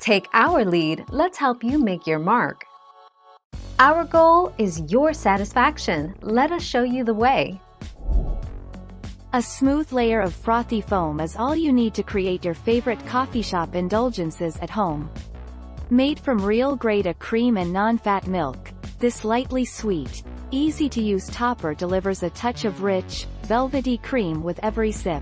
Take our lead, let's help you make your mark. Our goal is your satisfaction. Let us show you the way. A smooth layer of frothy foam is all you need to create your favorite coffee shop indulgences at home. Made from real Greda cream and non-fat milk, this lightly sweet, easy-to-use topper delivers a touch of rich, velvety cream with every sip.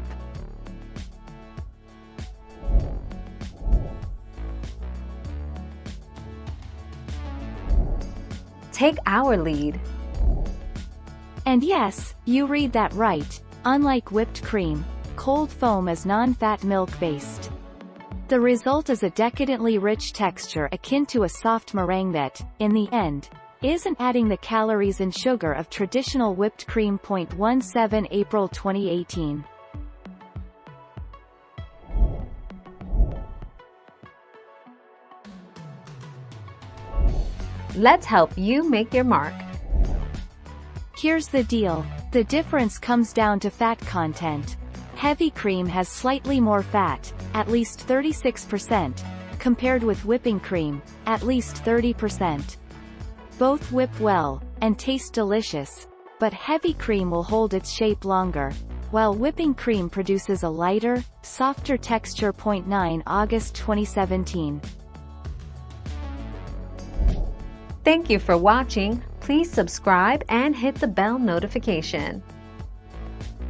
Take our lead. And yes, you read that right. Unlike whipped cream, cold foam is non-fat milk-based. The result is a decadently rich texture akin to a soft meringue that, in the end, isn't adding the calories and sugar of traditional whipped cream. 17 April 2018. Let's help you make your mark. Here's the deal. The difference comes down to fat content. Heavy cream has slightly more fat, at least 36%, compared with whipping cream, at least 30%. Both whip well, and taste delicious, but heavy cream will hold its shape longer, while whipping cream produces a lighter, softer texture. 9 August 2017. Thank you for watching. Please subscribe and hit the bell notification.